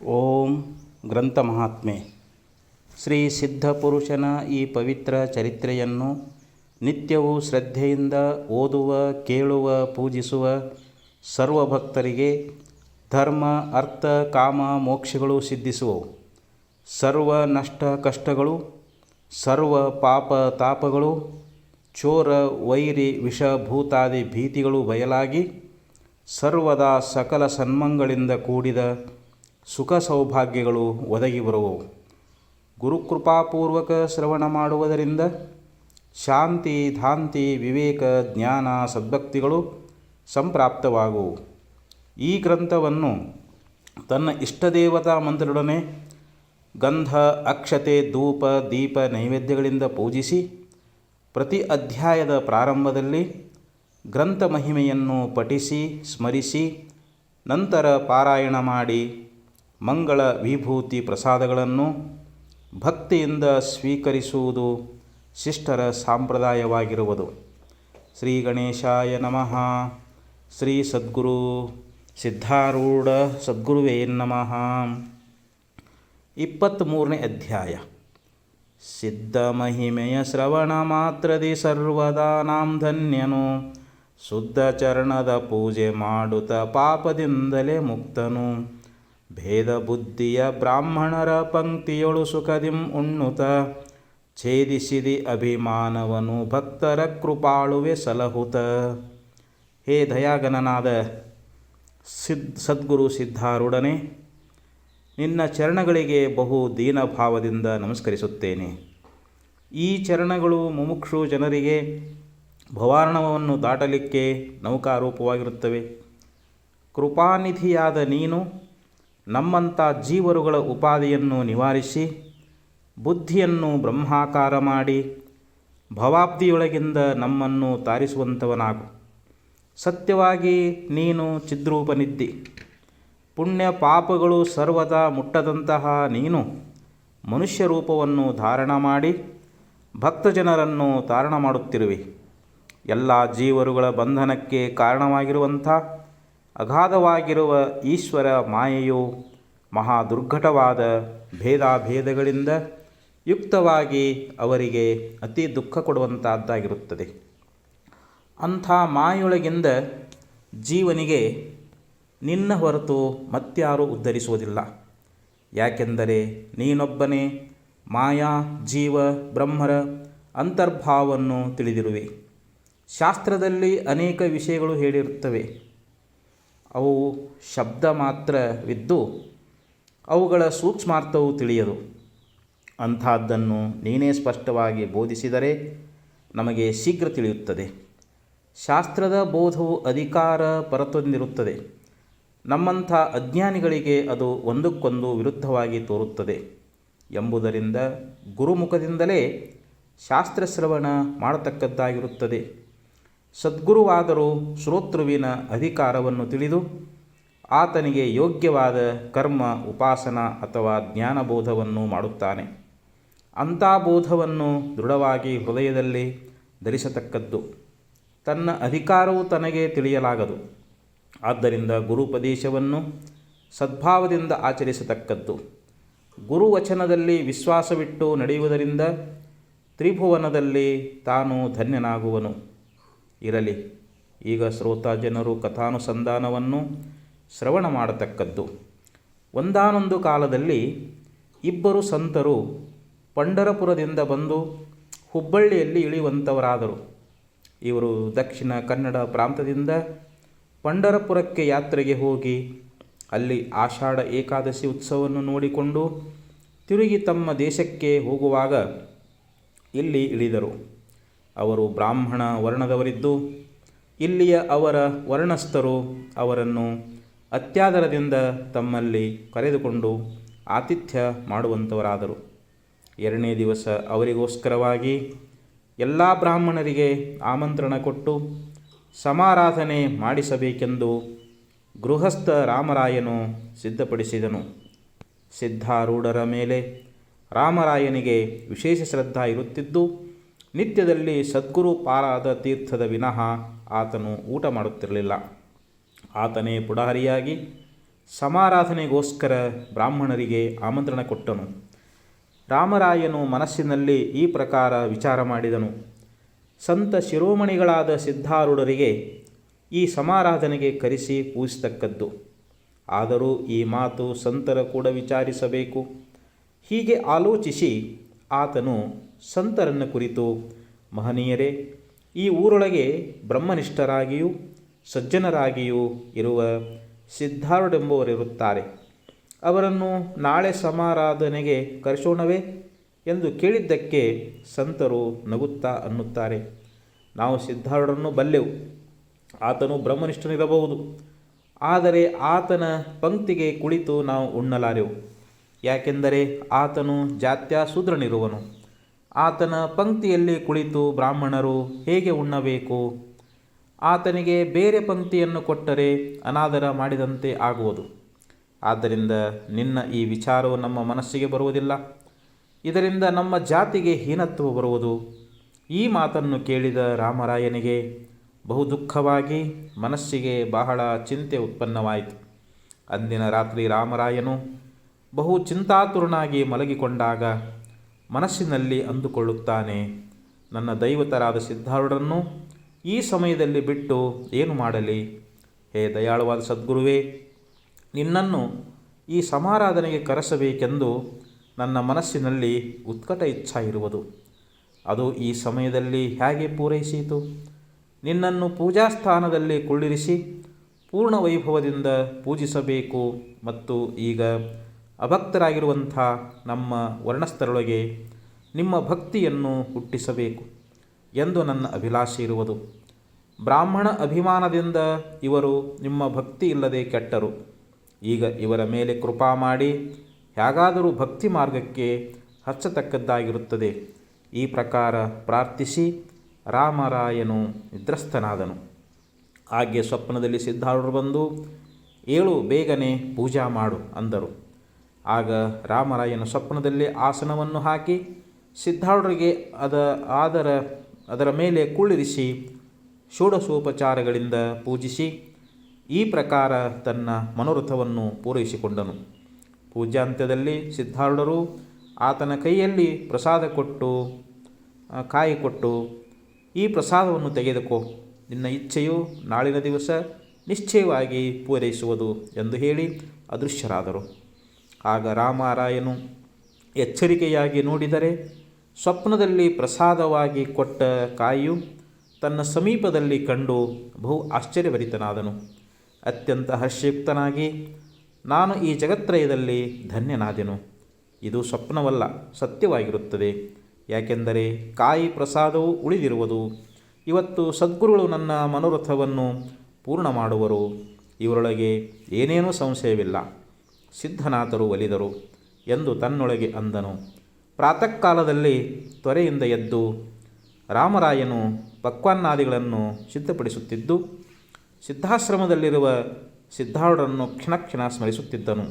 ಓಂ ಗ್ರಂಥ ಮಹಾತ್ಮೆ. ಶ್ರೀ ಸಿದ್ಧಪುರುಷನ ಈ ಪವಿತ್ರ ಚರಿತ್ರೆಯನ್ನು ನಿತ್ಯವೂ ಶ್ರದ್ಧೆಯಿಂದ ಓದುವ, ಕೇಳುವ, ಪೂಜಿಸುವ ಸರ್ವಭಕ್ತರಿಗೆ ಧರ್ಮ, ಅರ್ಥ, ಕಾಮ, ಮೋಕ್ಷಗಳು ಸಿದ್ಧಿಸುವವು. ಸರ್ವ ನಷ್ಟ ಕಷ್ಟಗಳು, ಸರ್ವ ಪಾಪ ತಾಪಗಳು, ಚೋರ ವೈರಿ ವಿಷಭೂತಾದಿ ಭೀತಿಗಳು ಬಯಲಾಗಿ ಸರ್ವದಾ ಸಕಲ ಸನ್ಮಂಗಳಿಂದ ಕೂಡಿದ ಸುಖ ಸೌಭಾಗ್ಯಗಳು ಒದಗಿ ಬರುವವು. ಗುರುಕೃಪಾಪೂರ್ವಕ ಶ್ರವಣ ಮಾಡುವುದರಿಂದ ಶಾಂತಿ, ಧಾಂತಿ, ವಿವೇಕ, ಜ್ಞಾನ, ಸದ್ಭಕ್ತಿಗಳು ಸಂಪ್ರಾಪ್ತವಾಗುವು. ಈ ಗ್ರಂಥವನ್ನು ತನ್ನ ಇಷ್ಟದೇವತಾ ಮಂತ್ರದೊಡನೆ ಗಂಧ, ಅಕ್ಷತೆ, ಧೂಪ, ದೀಪ, ನೈವೇದ್ಯಗಳಿಂದ ಪೂಜಿಸಿ ಪ್ರತಿ ಅಧ್ಯಾಯದ ಪ್ರಾರಂಭದಲ್ಲಿ ಗ್ರಂಥ ಮಹಿಮೆಯನ್ನು ಪಠಿಸಿ ಸ್ಮರಿಸಿ ನಂತರ ಪಾರಾಯಣ ಮಾಡಿ ಮಂಗಳ ವಿಭೂತಿ ಪ್ರಸಾದಗಳನ್ನು ಭಕ್ತಿಯಿಂದ ಸ್ವೀಕರಿಸುವುದು ಶಿಷ್ಟರ ಸಂಪ್ರದಾಯವಾಗಿರುವುದು. ಶ್ರೀ ಗಣೇಶಾಯ ನಮಃ. ಶ್ರೀ ಸದ್ಗುರು ಸಿದ್ಧಾರೂಢ ಸದ್ಗುರುವೇ ನಮಃ. 23ನೇ ಅಧ್ಯಾಯ. ಸಿದ್ಧ ಮಹಿಮೆಯ ಶ್ರವಣ ಮಾತ್ರದಿ ಸರ್ವದಾನಾಂ ಧನ್ಯನು, ಶುದ್ಧ ಚರಣದ ಪೂಜೆ ಮಾಡುತ್ತ ಪಾಪದಿಂದಲೇ ಮುಕ್ತನು. ಭೇದ ಬುದ್ಧಿಯ ಬ್ರಾಹ್ಮಣರ ಪಂಕ್ತಿಯೊಳು ಸುಖದಿಂ ಉಣ್ಣುತ, ಛೇದಿಸಿದಿ ಅಭಿಮಾನವನು ಭಕ್ತರ ಕೃಪಾಳುವೆ ಸಲಹುತ. ಹೇ ದಯಾಗಣನಾದ ಸದ್ಗುರು ಸಿದ್ಧಾರೂಢನೇ, ನಿನ್ನ ಚರಣಗಳಿಗೆ ಬಹು ದೀನಭಾವದಿಂದ ನಮಸ್ಕರಿಸುತ್ತೇನೆ. ಈ ಚರಣಗಳು ಮುಮುಕ್ಷು ಜನರಿಗೆ ಭವಾರ್ಣವವನ್ನು ದಾಟಲಿಕ್ಕೆ ನೌಕಾರೂಪವಾಗಿರುತ್ತವೆ. ಕೃಪಾನಿಧಿಯಾದ ನೀನು ನಮ್ಮಂಥ ಜೀವರುಗಳ ಉಪಾಧಿಯನ್ನು ನಿವಾರಿಸಿ ಬುದ್ಧಿಯನ್ನು ಬ್ರಹ್ಮಾಕಾರ ಮಾಡಿ ಭವಾಬ್ದಿಯೊಳಗಿಂದ ನಮ್ಮನ್ನು ತಾರಿಸುವಂಥವನಾಗು. ಸತ್ಯವಾಗಿ ನೀನು ಚಿದ್ರೂಪನಿದ್ದಿ. ಪುಣ್ಯ ಪಾಪಗಳು ಸರ್ವದಾ ಮುಟ್ಟದಂತಹ ನೀನು ಮನುಷ್ಯ ರೂಪವನ್ನು ಧಾರಣ ಮಾಡಿ ಭಕ್ತಜನರನ್ನು ತಾರಣ ಮಾಡುತ್ತಿರುವೆ. ಎಲ್ಲ ಜೀವರುಗಳ ಬಂಧನಕ್ಕೆ ಕಾರಣವಾಗಿರುವಂಥ ಅಗಾಧವಾಗಿರುವ ಈಶ್ವರ ಮಾಯೆಯು ಮಹಾ ದುರ್ಘಟವಾದ ಭೇದಾಭೇದಗಳಿಂದ ಯುಕ್ತವಾಗಿ ಅವರಿಗೆ ಅತಿ ದುಃಖ ಕೊಡುವಂಥದ್ದಾಗಿರುತ್ತದೆ. ಅಂಥ ಮಾಯೆಯೊಳಗಿಂದ ಜೀವನಿಗೆ ನಿನ್ನ ಹೊರತು ಮತ್ಯಾರೂ ಉದ್ಧರಿಸುವುದಿಲ್ಲ. ಯಾಕೆಂದರೆ ನೀನೊಬ್ಬನೇ ಮಾಯಾ ಜೀವ ಬ್ರಹ್ಮರ ಅಂತರ್ಭಾವವನ್ನು ತಿಳಿದಿರುವೆ. ಶಾಸ್ತ್ರದಲ್ಲಿ ಅನೇಕ ವಿಷಯಗಳು ಹೇಳಿರುತ್ತವೆ. ಅವು ಶಬ್ದ ಮಾತ್ರವಿದ್ದು ಅವುಗಳ ಸೂಕ್ಷ್ಮಾರ್ಥವು ತಿಳಿಯದು. ಅಂಥದ್ದನ್ನು ನೀನೇ ಸ್ಪಷ್ಟವಾಗಿ ಬೋಧಿಸಿದರೆ ನಮಗೆ ಶೀಘ್ರ ತಿಳಿಯುತ್ತದೆ. ಶಾಸ್ತ್ರದ ಬೋಧವು ಅಧಿಕಾರ ಪರತೊಂದಿರುತ್ತದೆ. ನಮ್ಮಂಥ ಅಜ್ಞಾನಿಗಳಿಗೆ ಅದು ಒಂದಕ್ಕೊಂದು ವಿರುದ್ಧವಾಗಿ ತೋರುತ್ತದೆ ಎಂಬುದರಿಂದ ಗುರುಮುಖದಿಂದಲೇ ಶಾಸ್ತ್ರಶ್ರವಣ ಮಾಡತಕ್ಕದ್ದಾಗಿರುತ್ತದೆ. ಸದ್ಗುರುವಾದರೂ ಶ್ರೋತೃವಿನ ಅಧಿಕಾರವನ್ನು ತಿಳಿದು ಆತನಿಗೆ ಯೋಗ್ಯವಾದ ಕರ್ಮ, ಉಪಾಸನ ಅಥವಾ ಜ್ಞಾನಬೋಧವನ್ನು ಮಾಡುತ್ತಾನೆ. ಅಂಥ ಬೋಧವನ್ನು ದೃಢವಾಗಿ ಹೃದಯದಲ್ಲಿ ಧರಿಸತಕ್ಕದ್ದು. ತನ್ನ ಅಧಿಕಾರವು ತನಗೆ ತಿಳಿಯಲಾಗದು. ಆದ್ದರಿಂದ ಗುರುಪದೇಶವನ್ನು ಸದ್ಭಾವದಿಂದ ಆಚರಿಸತಕ್ಕದ್ದು. ಗುರುವಚನದಲ್ಲಿ ವಿಶ್ವಾಸವಿಟ್ಟು ನಡೆಯುವುದರಿಂದ ತ್ರಿಭುವನದಲ್ಲಿ ತಾನು ಧನ್ಯನಾಗುವನು. ಇರಲಿ, ಈಗ ಶ್ರೋತ ಜನರು ಕಥಾನುಸಂಧಾನವನ್ನು ಶ್ರವಣ ಮಾಡತಕ್ಕದ್ದು. ಒಂದಾನೊಂದು ಕಾಲದಲ್ಲಿ ಇಬ್ಬರು ಸಂತರು ಪಂಢರಪುರದಿಂದ ಬಂದು ಹುಬ್ಬಳ್ಳಿಯಲ್ಲಿ ಇಳಿಯುವಂಥವರಾದರು. ಇವರು ದಕ್ಷಿಣ ಕನ್ನಡ ಪ್ರಾಂತದಿಂದ ಪಂಢರಪುರಕ್ಕೆ ಯಾತ್ರೆಗೆ ಹೋಗಿ ಅಲ್ಲಿ ಆಷಾಢ ಏಕಾದಶಿ ಉತ್ಸವವನ್ನು ನೋಡಿಕೊಂಡು ತಿರುಗಿ ತಮ್ಮ ದೇಶಕ್ಕೆ ಹೋಗುವಾಗ ಇಲ್ಲಿ ಇಳಿದರು. ಅವರು ಬ್ರಾಹ್ಮಣ ವರ್ಣದವರಿದ್ದು ಇಲ್ಲಿಯ ಅವರ ವರ್ಣಸ್ಥರು ಅವರನ್ನು ಅತ್ಯಾದರದಿಂದ ತಮ್ಮಲ್ಲಿ ಕರೆದುಕೊಂಡು ಆತಿಥ್ಯ ಮಾಡುವಂಥವರಾದರು. 2ನೇ ದಿವಸ ಅವರಿಗೋಸ್ಕರವಾಗಿ ಎಲ್ಲ ಬ್ರಾಹ್ಮಣರಿಗೆ ಆಮಂತ್ರಣ ಕೊಟ್ಟು ಸಮಾರಾಧನೆ ಮಾಡಿಸಬೇಕೆಂದು ಗೃಹಸ್ಥ ರಾಮರಾಯನು ಸಿದ್ಧಪಡಿಸಿದನು. ಸಿದ್ಧಾರೂಢರ ಮೇಲೆ ರಾಮರಾಯನಿಗೆ ವಿಶೇಷ ಶ್ರದ್ಧಾ ಇರುತ್ತಿದ್ದು ನಿತ್ಯದಲ್ಲಿ ಸದ್ಗುರು ಪಾರಾದ ತೀರ್ಥದ ವಿನಃ ಆತನು ಊಟ ಮಾಡುತ್ತಿರಲಿಲ್ಲ. ಆತನೇ ಪುಡಾರಿಯಾಗಿ ಸಮಾರಾಧನೆಗೋಸ್ಕರ ಬ್ರಾಹ್ಮಣರಿಗೆ ಆಮಂತ್ರಣ ಕೊಟ್ಟನು. ರಾಮರಾಯನು ಮನಸ್ಸಿನಲ್ಲಿ ಈ ಪ್ರಕಾರ ವಿಚಾರ ಮಾಡಿದನು. ಸಂತ ಶಿರೋಮಣಿಗಳಾದ ಸಿದ್ಧಾರೂಢರಿಗೆ ಈ ಸಮಾರಾಧನೆಗೆ ಕರೆಸಿ ಪೂಜಿಸತಕ್ಕದ್ದು. ಆದರೂ ಈ ಮಾತು ಸಂತರ ಕೂಡ ವಿಚಾರಿಸಬೇಕು. ಹೀಗೆ ಆಲೋಚಿಸಿ ಆತನು ಸಂತರನ್ನು ಕುರಿತು, ಮಹನೀಯರೇ, ಈ ಊರೊಳಗೆ ಬ್ರಹ್ಮನಿಷ್ಠರಾಗಿಯೂ ಸಜ್ಜನರಾಗಿಯೂ ಇರುವ ಸಿದ್ಧಾರೂಢರೆಂಬುವರಿರುತ್ತಾರೆ. ಅವರನ್ನು ನಾಳೆ ಸಮಾರಾಧನೆಗೆ ಕರೆಸೋಣವೇ ಎಂದು ಕೇಳಿದ್ದಕ್ಕೆ ಸಂತರು ನಗುತ್ತಾ ಅನ್ನುತ್ತಾರೆ, ನಾವು ಸಿದ್ಧಾರೂಢರನ್ನು ಬಲ್ಲೆವು. ಆತನು ಬ್ರಹ್ಮನಿಷ್ಠನಿರಬಹುದು, ಆದರೆ ಆತನ ಪಂಕ್ತಿಗೆ ಕುಳಿತು ನಾವು ಉಣ್ಣಲಾರೆವು. ಯಾಕೆಂದರೆ ಆತನು ಜಾತ್ಯಾಶೂದ್ರನಿರುವನು. ಆತನ ಪಂಕ್ತಿಯಲ್ಲಿ ಕುಳಿತು ಬ್ರಾಹ್ಮಣರು ಹೇಗೆ ಉಣ್ಣಬೇಕು? ಆತನಿಗೆ ಬೇರೆ ಪಂಕ್ತಿಯನ್ನು ಕೊಟ್ಟರೆ ಅನಾದರ ಮಾಡಿದಂತೆ ಆಗುವುದು. ಆದ್ದರಿಂದ ನಿನ್ನ ಈ ವಿಚಾರವು ನಮ್ಮ ಮನಸ್ಸಿಗೆ ಬರುವುದಿಲ್ಲ. ಇದರಿಂದ ನಮ್ಮ ಜಾತಿಗೆ ಹೀನತ್ವ ಬರುವುದು. ಈ ಮಾತನ್ನು ಕೇಳಿದ ರಾಮರಾಯನಿಗೆ ಬಹು ದುಃಖವಾಗಿ ಮನಸ್ಸಿಗೆ ಬಹಳ ಚಿಂತೆ ಉತ್ಪನ್ನವಾಯಿತು. ಅಂದಿನ ರಾತ್ರಿ ರಾಮರಾಯನು ಬಹು ಚಿಂತಾತುರನಾಗಿ ಮಲಗಿಕೊಂಡಾಗ ಮನಸ್ಸಿನಲ್ಲಿ ಅಂದುಕೊಳ್ಳುತ್ತಾನೆ, ನನ್ನ ದೈವತರಾದ ಸಿದ್ಧಾರೂಢರನ್ನು ಈ ಸಮಯದಲ್ಲಿ ಬಿಟ್ಟು ಏನು ಮಾಡಲಿ? ಹೇ ದಯಾಳುವಾದ ಸದ್ಗುರುವೇ, ನಿನ್ನನ್ನು ಈ ಸಮಾರಾಧನೆಗೆ ಕರೆಸಬೇಕೆಂದು ನನ್ನ ಮನಸ್ಸಿನಲ್ಲಿ ಉತ್ಕಟ ಇಚ್ಛಾ ಇರುವುದು. ಅದು ಈ ಸಮಯದಲ್ಲಿ ಹೇಗೆ ಪೂರೈಸಿತು? ನಿನ್ನನ್ನು ಪೂಜಾಸ್ಥಾನದಲ್ಲಿ ಕುಳ್ಳಿರಿಸಿ ಪೂರ್ಣ ವೈಭವದಿಂದ ಪೂಜಿಸಬೇಕು ಮತ್ತು ಈಗ ಅಭಕ್ತರಾಗಿರುವಂಥ ನಮ್ಮ ವರ್ಣಸ್ಥರೊಳಗೆ ನಿಮ್ಮ ಭಕ್ತಿಯನ್ನು ಹುಟ್ಟಿಸಬೇಕು ಎಂದು ನನ್ನ ಅಭಿಲಾಷೆ ಇರುವುದು. ಬ್ರಾಹ್ಮಣ ಅಭಿಮಾನದಿಂದ ಇವರು ನಿಮ್ಮ ಭಕ್ತಿ ಇಲ್ಲದೆ ಕೆಟ್ಟರು. ಈಗ ಇವರ ಮೇಲೆ ಕೃಪಾ ಮಾಡಿ ಹೇಗಾದರೂ ಭಕ್ತಿ ಮಾರ್ಗಕ್ಕೆ ಹಚ್ಚತಕ್ಕದ್ದಾಗಿರುತ್ತದೆ. ಈ ಪ್ರಕಾರ ಪ್ರಾರ್ಥಿಸಿ ರಾಮರಾಯನು ನಿದ್ರಸ್ಥನಾದನು. ಹಾಗೆ ಸ್ವಪ್ನದಲ್ಲಿ ಸಿದ್ಧಾರೂಢರು ಬಂದು, ಏಳು ಬೇಗನೆ ಪೂಜಾ ಮಾಡು ಅಂದರು. ಆಗ ರಾಮರಾಯನ ಸ್ವಪ್ನದಲ್ಲಿ ಆಸನವನ್ನು ಹಾಕಿ ಸಿದ್ಧಾರೂಢರಿಗೆ ಅದರ ಮೇಲೆ ಕುಳ್ಳಿರಿಸಿ ಷೋಡಶೋಪಚಾರಗಳಿಂದ ಪೂಜಿಸಿ ಈ ಪ್ರಕಾರ ತನ್ನ ಮನೋರಥವನ್ನು ಪೂರೈಸಿಕೊಂಡನು. ಪೂಜಾಂತ್ಯದಲ್ಲಿ ಸಿದ್ಧಾರೂಢರು ಆತನ ಕೈಯಲ್ಲಿ ಪ್ರಸಾದ ಕೊಟ್ಟು ಕಾಯಿ ಕೊಟ್ಟು, ಈ ಪ್ರಸಾದವನ್ನು ತೆಗೆದುಕೋ, ನಿನ್ನ ಇಚ್ಛೆಯು ನಾಳಿನ ದಿವಸ ನಿಶ್ಚಯವಾಗಿ ಪೂರೈಸುವುದು ಎಂದು ಹೇಳಿ ಅದೃಶ್ಯರಾದರು. ಆಗ ರಾಮರಾಯನು ಎಚ್ಚರಿಕೆಯಾಗಿ ನೋಡಿದರೆ ಸ್ವಪ್ನದಲ್ಲಿ ಪ್ರಸಾದವಾಗಿ ಕೊಟ್ಟ ಕಾಯಿಯು ತನ್ನ ಸಮೀಪದಲ್ಲಿ ಕಂಡು ಬಹು ಆಶ್ಚರ್ಯಭರಿತನಾದನು. ಅತ್ಯಂತ ಹರ್ಷಯುಕ್ತನಾಗಿ, ನಾನು ಈ ಜಗತ್ರಯದಲ್ಲಿ ಧನ್ಯನಾದೆನು. ಇದು ಸ್ವಪ್ನವಲ್ಲ, ಸತ್ಯವಾಗಿರುತ್ತದೆ. ಯಾಕೆಂದರೆ ಕಾಯಿ ಪ್ರಸಾದವು ಉಳಿದಿರುವುದು. ಇವತ್ತು ಸದ್ಗುರುಗಳು ನನ್ನ ಮನೋರಥವನ್ನು ಪೂರ್ಣ ಮಾಡುವರು. ಇವರೊಳಗೆ ಏನೇನೂ ಸಂಶಯವಿಲ್ಲ. ಸಿದ್ಧನಾಥರು ಒಲಿದರು ಎಂದು ತನ್ನೊಳಗೆ ಅಂದನು. ಪ್ರಾತಃ ಕಾಲದಲ್ಲಿ ತ್ವರೆಯಿಂದ ಎದ್ದು ರಾಮರಾಯನು ಪಕ್ವಾನ್ನಾದಿಗಳನ್ನು ಸಿದ್ಧಪಡಿಸುತ್ತಿದ್ದು ಸಿದ್ಧಾಶ್ರಮದಲ್ಲಿರುವ ಸಿದ್ಧಾರೂಢರನ್ನು ಕ್ಷಣ ಸ್ಮರಿಸುತ್ತಿದ್ದನು.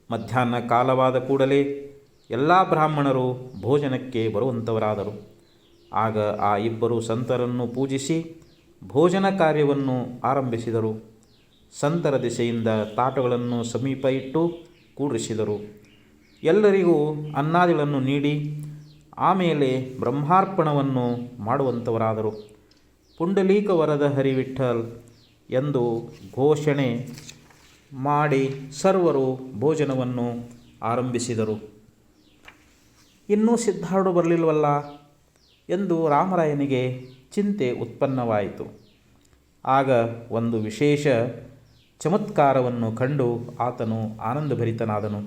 ಮಧ್ಯಾಹ್ನ ಕಾಲವಾದ ಕೂಡಲೇ ಎಲ್ಲ ಬ್ರಾಹ್ಮಣರು ಭೋಜನಕ್ಕೆ ಬರುವಂಥವರಾದರು. ಆಗ ಆ ಇಬ್ಬರು ಸಂತರನ್ನು ಪೂಜಿಸಿ ಭೋಜನ ಕಾರ್ಯವನ್ನು ಆರಂಭಿಸಿದರು. ಸಂತರ ದಿಸೆಯಿಂದ ತಾಟಗಳನ್ನು ಸಮೀಪ ಇಟ್ಟು ಕೂಡಿಸಿದರು. ಎಲ್ಲರಿಗೂ ಅನ್ನಾದಿಗಳನ್ನು ನೀಡಿ ಆಮೇಲೆ ಬ್ರಹ್ಮಾರ್ಪಣವನ್ನು ಮಾಡುವಂಥವರಾದರು. ಪುಂಡಲೀಕ ವರದ ಹರಿವಿಠಲ್ ಎಂದು ಘೋಷಣೆ ಮಾಡಿ ಸರ್ವರು ಭೋಜನವನ್ನು ಆರಂಭಿಸಿದರು. ಇನ್ನೂ ಸಿದ್ಧಾರೂಢ ಬರಲಿಲ್ಲವಲ್ಲ ಎಂದು ರಾಮರಾಯನಿಗೆ ಚಿಂತೆ ಉತ್ಪನ್ನವಾಯಿತು. ಆಗ ಒಂದು ವಿಶೇಷ ಚಮತ್ಕಾರವನ್ನು ಕಂಡು ಆತನು ಆನಂದಭರಿತನಾದನು.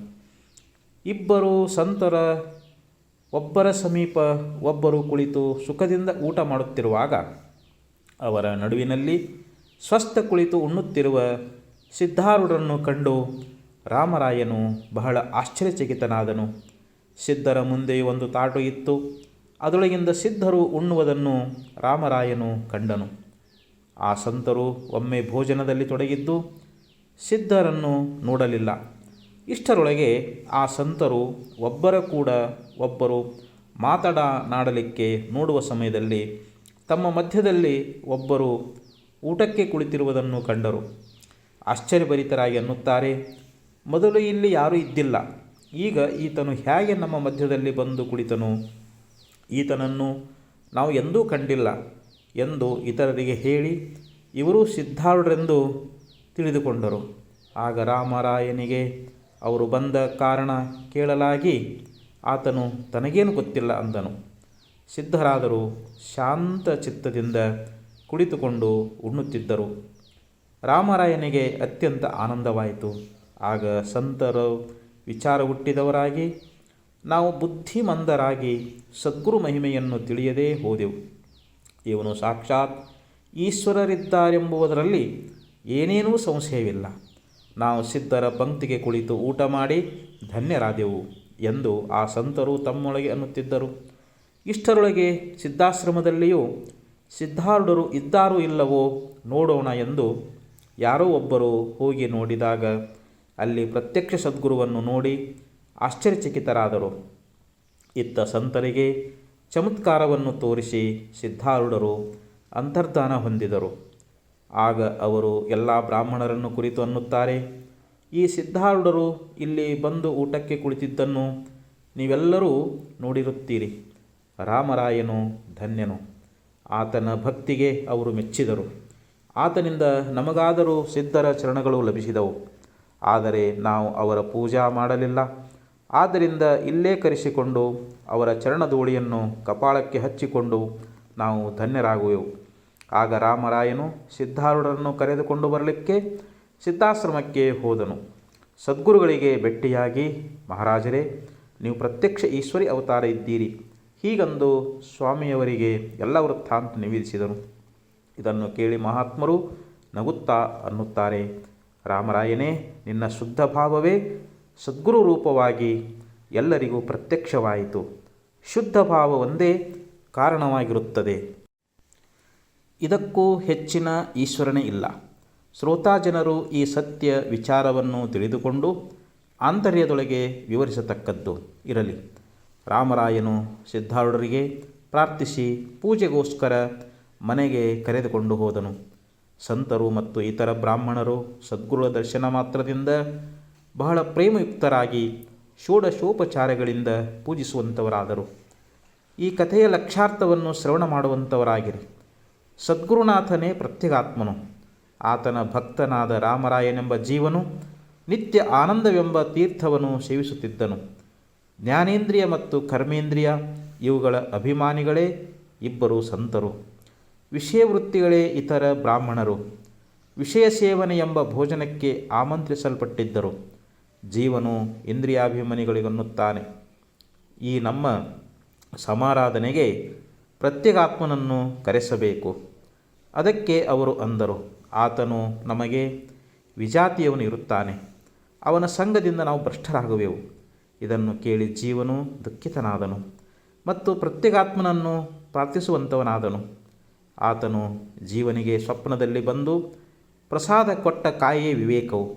ಇಬ್ಬರು ಸಂತರ ಒಬ್ಬರ ಸಮೀಪ ಒಬ್ಬರು ಕುಳಿತು ಸುಖದಿಂದ ಊಟ ಮಾಡುತ್ತಿರುವಾಗ ಅವರ ನಡುವಿನಲ್ಲಿ ಸ್ವಸ್ಥ ಕುಳಿತು ಉಣ್ಣುತ್ತಿರುವ ಸಿದ್ಧಾರೂಢರನ್ನು ಕಂಡು ರಾಮರಾಯನು ಬಹಳ ಆಶ್ಚರ್ಯಚಕಿತನಾದನು. ಸಿದ್ಧರ ಮುಂದೆ ಒಂದು ತಾಟು ಇತ್ತು. ಅದರೊಳಗಿಂದ ಸಿದ್ಧರು ಉಣ್ಣುವುದನ್ನು ರಾಮರಾಯನು ಕಂಡನು. ಆ ಸಂತರು ಒಮ್ಮೆ ಭೋಜನದಲ್ಲಿ ತೊಡಗಿದ್ದು ಸಿದ್ಧರನ್ನು ನೋಡಲಿಲ್ಲ. ಇಷ್ಟರೊಳಗೆ ಆ ಸಂತರು ಒಬ್ಬರ ಕೂಡ ಒಬ್ಬರು ಮಾತನಾಡಲಿಕ್ಕೆ ನೋಡುವ ಸಮಯದಲ್ಲಿ ತಮ್ಮ ಮಧ್ಯದಲ್ಲಿ ಒಬ್ಬರು ಊಟಕ್ಕೆ ಕುಳಿತಿರುವುದನ್ನು ಕಂಡರು. ಆಶ್ಚರ್ಯಭರಿತರಾಗಿ ಅನ್ನುತ್ತಾರೆ, ಮೊದಲು ಇಲ್ಲಿ ಯಾರೂ ಇದ್ದಿಲ್ಲ, ಈಗ ಈತನು ಹೇಗೆ ನಮ್ಮ ಮಧ್ಯದಲ್ಲಿ ಬಂದು ಕುಳಿತನು? ಈತನನ್ನು ನಾವು ಎಂದೂ ಕಂಡಿಲ್ಲ ಎಂದು ಇತರರಿಗೆ ಹೇಳಿ ಇವರು ಸಿದ್ಧಾರೂಢರೆಂದು ತಿಳಿದುಕೊಂಡರು. ಆಗ ರಾಮರಾಯನಿಗೆ ಅವರು ಬಂದ ಕಾರಣ ಕೇಳಲಾಗಿ ಆತನು ತನಗೇನು ಗೊತ್ತಿಲ್ಲ ಅಂದನು. ಸಿದ್ಧರಾದರೂ ಶಾಂತ ಚಿತ್ತದಿಂದ ಕುಳಿತುಕೊಂಡು ಉಣ್ಣುತ್ತಿದ್ದರು. ರಾಮರಾಯನಿಗೆ ಅತ್ಯಂತ ಆನಂದವಾಯಿತು. ಆಗ ಸಂತರು ವಿಚಾರ ಹುಟ್ಟಿದವರಾಗಿ, ನಾವು ಬುದ್ಧಿಮಂದರಾಗಿ ಸದ್ಗುರು ಮಹಿಮೆಯನ್ನು ತಿಳಿಯದೇ ಹೋದೆವು. ಇವನು ಸಾಕ್ಷಾತ್ ಈಶ್ವರರಿದ್ದಾರೆಂಬುದರಲ್ಲಿ ಏನೇನೂ ಸಂಶಯವಿಲ್ಲ. ನಾವು ಸಿದ್ಧರ ಪಂಕ್ತಿಗೆ ಕುಳಿತು ಊಟ ಮಾಡಿ ಧನ್ಯರಾದೆವು ಎಂದು ಆ ಸಂತರು ತಮ್ಮೊಳಗೆ ಅನ್ನುತ್ತಿದ್ದರು. ಇಷ್ಟರೊಳಗೆ ಸಿದ್ಧಾಶ್ರಮದಲ್ಲಿಯೂ ಸಿದ್ಧಾರೂಢರು ಇದ್ದಾರೋ ಇಲ್ಲವೋ ನೋಡೋಣ ಎಂದು ಯಾರೋ ಒಬ್ಬರು ಹೋಗಿ ನೋಡಿದಾಗ ಅಲ್ಲಿ ಪ್ರತ್ಯಕ್ಷ ಸದ್ಗುರುವನ್ನು ನೋಡಿ ಆಶ್ಚರ್ಯಚಕಿತರಾದರು. ಇತ್ತ ಸಂತರಿಗೆ ಚಮತ್ಕಾರವನ್ನು ತೋರಿಸಿ ಸಿದ್ಧಾರೂಢರು ಅಂತರ್ಧಾನ ಹೊಂದಿದರು. ಆಗ ಅವರು ಎಲ್ಲ ಬ್ರಾಹ್ಮಣರನ್ನು ಕುರಿತು ಅನ್ನುತ್ತಾರೆ, ಈ ಸಿದ್ಧಾರೂಢರು ಇಲ್ಲಿ ಬಂದು ಊಟಕ್ಕೆ ಕುಳಿತಿದ್ದನ್ನು ನೀವೆಲ್ಲರೂ ನೋಡಿರುತ್ತೀರಿ. ರಾಮರಾಯನು ಧನ್ಯನು. ಆತನ ಭಕ್ತಿಗೆ ಅವರು ಮೆಚ್ಚಿದರು. ಆತನಿಂದ ನಮಗಾದರೂ ಸಿದ್ಧರ ಚರಣಗಳು ಲಭಿಸಿದವು, ಆದರೆ ನಾವು ಅವರ ಪೂಜಾ ಮಾಡಲಿಲ್ಲ. ಆದ್ದರಿಂದ ಇಲ್ಲೇ ಕರೆಸಿಕೊಂಡು ಅವರ ಚರಣಧೂಳಿಯನ್ನು ಕಪಾಳಕ್ಕೆ ಹಚ್ಚಿಕೊಂಡು ನಾವು ಧನ್ಯರಾಗುವೆವು. ಆಗ ರಾಮರಾಯನು ಸಿದ್ಧಾರೂಢರನ್ನು ಕರೆದುಕೊಂಡು ಬರಲಿಕ್ಕೆ ಸಿದ್ಧಾಶ್ರಮಕ್ಕೆ ಹೋದನು. ಸದ್ಗುರುಗಳಿಗೆ ಭೇಟಿಯಾಗಿ, ಮಹಾರಾಜರೇ, ನೀವು ಪ್ರತ್ಯಕ್ಷ ಈಶ್ವರಿ ಅವತಾರ ಇದ್ದೀರಿ ಹೀಗಂದು ಸ್ವಾಮಿಯವರಿಗೆ ಎಲ್ಲ ವೃತ್ತಾಂತ ನಿವೇದಿಸಿದನು. ಇದನ್ನು ಕೇಳಿ ಮಹಾತ್ಮರು ನಗುತ್ತಾ ಅನ್ನುತ್ತಾರೆ, ರಾಮರಾಯನೇ, ನಿನ್ನ ಶುದ್ಧ ಭಾವವೇ ಸದ್ಗುರು ರೂಪವಾಗಿ ಎಲ್ಲರಿಗೂ ಪ್ರತ್ಯಕ್ಷವಾಯಿತು. ಶುದ್ಧ ಭಾವ ಒಂದೇ ಕಾರಣವಾಗಿರುತ್ತದೆ. ಇದಕ್ಕೂ ಹೆಚ್ಚಿನ ಈಶ್ವರನೇ ಇಲ್ಲ. ಶ್ರೋತಾಜನರು ಈ ಸತ್ಯ ವಿಚಾರವನ್ನು ತಿಳಿದುಕೊಂಡು ಆಂತರ್ಯದೊಳಗೆ ವಿವರಿಸತಕ್ಕದ್ದು ಇರಲಿ. ರಾಮರಾಯನು ಸಿದ್ಧಾರೂಢರಿಗೆ ಪ್ರಾರ್ಥಿಸಿ ಪೂಜೆಗೋಸ್ಕರ ಮನೆಗೆ ಕರೆದುಕೊಂಡು ಹೋದನು. ಸಂತರು ಮತ್ತು ಇತರ ಬ್ರಾಹ್ಮಣರು ಸದ್ಗುರುಳ ದರ್ಶನ ಮಾತ್ರದಿಂದ ಬಹಳ ಪ್ರೇಮಯುಕ್ತರಾಗಿ ಷೋಡಶೋಪಚಾರಗಳಿಂದ ಪೂಜಿಸುವಂಥವರಾದರು. ಈ ಕಥೆಯ ಲಕ್ಷ್ಯಾರ್ಥವನ್ನು ಶ್ರವಣ ಮಾಡುವಂಥವರಾಗಿರಿ. ಸದ್ಗುರುನಾಥನೇ ಪ್ರತ್ಯಗಾತ್ಮನು. ಆತನ ಭಕ್ತನಾದ ರಾಮರಾಯನೆಂಬ ಜೀವನು ನಿತ್ಯ ಆನಂದವೆಂಬ ತೀರ್ಥವನ್ನು ಸೇವಿಸುತ್ತಿದ್ದನು. ಜ್ಞಾನೇಂದ್ರಿಯ ಮತ್ತು ಕರ್ಮೇಂದ್ರಿಯ ಇವುಗಳ ಅಭಿಮಾನಿಗಳೇ ಇಬ್ಬರು ಸಂತರು. ವಿಷಯವೃತ್ತಿಗಳೇ ಇತರ ಬ್ರಾಹ್ಮಣರು. ವಿಷಯ ಸೇವನೆ ಎಂಬ ಭೋಜನಕ್ಕೆ ಆಮಂತ್ರಿಸಲ್ಪಟ್ಟಿದ್ದರು. ಜೀವನು ಇಂದ್ರಿಯಾಭಿಮಾನಿಗಳಿಗನ್ನುತ್ತಾನೆ, ಈ ನಮ್ಮ ಸಮಾರಾಧನೆಗೆ ಪ್ರತ್ಯಗಾತ್ಮನನ್ನು ಕರೆಸಬೇಕು. ಅದಕ್ಕೆ ಅವರು ಅಂದರು, ಆತನು ನಮಗೆ ವಿಜಾತಿಯವನು ಇರುತ್ತಾನೆ, ಅವನ ಸಂಘದಿಂದ ನಾವು ಭ್ರಷ್ಟರಾಗುವೆವು. ಇದನ್ನು ಕೇಳಿ ಜೀವನು ದುಃಖಿತನಾದನು ಮತ್ತು ಪ್ರತ್ಯಗಾತ್ಮನನ್ನು ಪ್ರಾರ್ಥಿಸುವಂಥವನಾದನು. ಆತನು ಜೀವನಿಗೆ ಸ್ವಪ್ನದಲ್ಲಿ ಬಂದು ಪ್ರಸಾದ ಕೊಟ್ಟ ಕಾಯೇ ವಿವೇಕವು.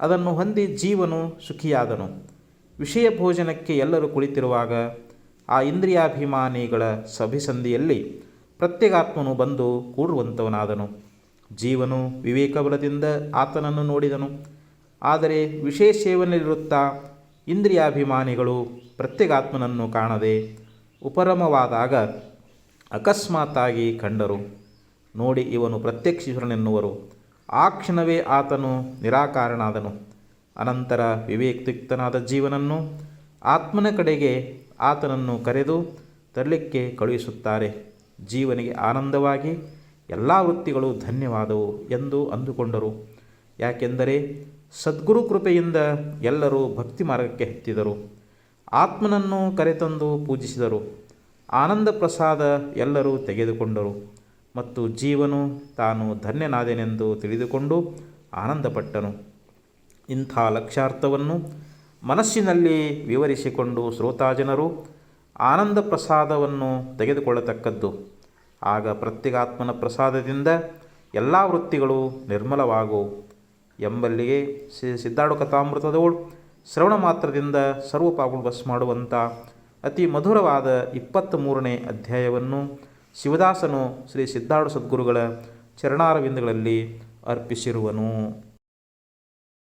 ಅದನ್ನು ಹೊಂದಿ ಜೀವನು ಸುಖಿಯಾದನು. ವಿಷಯ ಭೋಜನಕ್ಕೆ ಎಲ್ಲರೂ ಕುಳಿತಿರುವಾಗ ಆ ಇಂದ್ರಿಯಾಭಿಮಾನಿಗಳ ಸಭಿಸಂಧಿಯಲ್ಲಿ ಪ್ರತ್ಯಗಾತ್ಮನು ಬಂದು ಕೂಡುವಂಥವನಾದನು. ಜೀವನು ವಿವೇಕಬಲದಿಂದ ಆತನನ್ನು ನೋಡಿದನು. ಆದರೆ ವಿಷಯ ಸೇವನೆಯಲ್ಲಿರುತ್ತಾ ಇಂದ್ರಿಯಾಭಿಮಾನಿಗಳು ಪ್ರತ್ಯಗಾತ್ಮನನ್ನು ಕಾಣದೆ ಉಪರಮವಾದಾಗ ಅಕಸ್ಮಾತ್ತಾಗಿ ಕಂಡರು. ನೋಡಿ, ಇವನು ಪ್ರತ್ಯಕ್ಷೀಶ್ವರನೆನ್ನುವರು. ಆ ಕ್ಷಣವೇ ಆತನು ನಿರಾಕಾರನಾದನು. ಅನಂತರ ವಿವೇಕಯುಕ್ತನಾದ ಜೀವನನ್ನು ಆತ್ಮನ ಕಡೆಗೆ ಆತನನ್ನು ಕರೆದು ತರಲಿಕ್ಕೆ ಕಳುಹಿಸುತ್ತಾರೆ. ಜೀವನಿಗೆ ಆನಂದವಾಗಿ ಎಲ್ಲ ವೃತ್ತಿಗಳು ಧನ್ಯವಾದವು ಎಂದು ಅಂದುಕೊಂಡರು. ಯಾಕೆಂದರೆ ಸದ್ಗುರು ಕೃಪೆಯಿಂದ ಎಲ್ಲರೂ ಭಕ್ತಿ ಮಾರ್ಗಕ್ಕೆ ಹತ್ತಿದರು. ಆತ್ಮನನ್ನು ಕರೆತಂದು ಪೂಜಿಸಿದರು. ಆನಂದ ಪ್ರಸಾದ ಎಲ್ಲರೂ ತೆಗೆದುಕೊಂಡರು ಮತ್ತು ಜೀವನು ತಾನು ಧನ್ಯನಾದೆನೆಂದು ತಿಳಿದುಕೊಂಡು ಆನಂದಪಟ್ಟನು. ಇಂಥ ಲಕ್ಷ್ಯಾರ್ಥವನ್ನು ಮನಸ್ಸಿನಲ್ಲಿ ವಿವರಿಸಿಕೊಂಡು ಶ್ರೋತಾಜನರು ಆನಂದ ಪ್ರಸಾದವನ್ನು ತೆಗೆದುಕೊಳ್ಳತಕ್ಕದ್ದು. ಆಗ ಪ್ರತ್ಯಗಾತ್ಮನ ಪ್ರಸಾದದಿಂದ ಎಲ್ಲ ವೃತ್ತಿಗಳು ನಿರ್ಮಲವಾಗುವು ಎಂಬಲ್ಲಿಗೆ ಸಿದ್ಧಾರೂಢ ಕಥಾಮೃತದೋಳು ಶ್ರವಣ ಮಾತ್ರದಿಂದ ಸರ್ವ ಪಾಪಗಳು ಭಸ್ಮ ಮಾಡುವಂಥ ಅತಿ ಮಧುರವಾದ 23ನೇ ಅಧ್ಯಾಯವನ್ನು ಶಿವದಾಸನು ಶ್ರೀ ಸಿದ್ಧಾರೂಢ ಸದ್ಗುರುಗಳ ಚರಣಾರವಿಂದಗಳಲ್ಲಿ ಅರ್ಪಿಸಿರುವನು.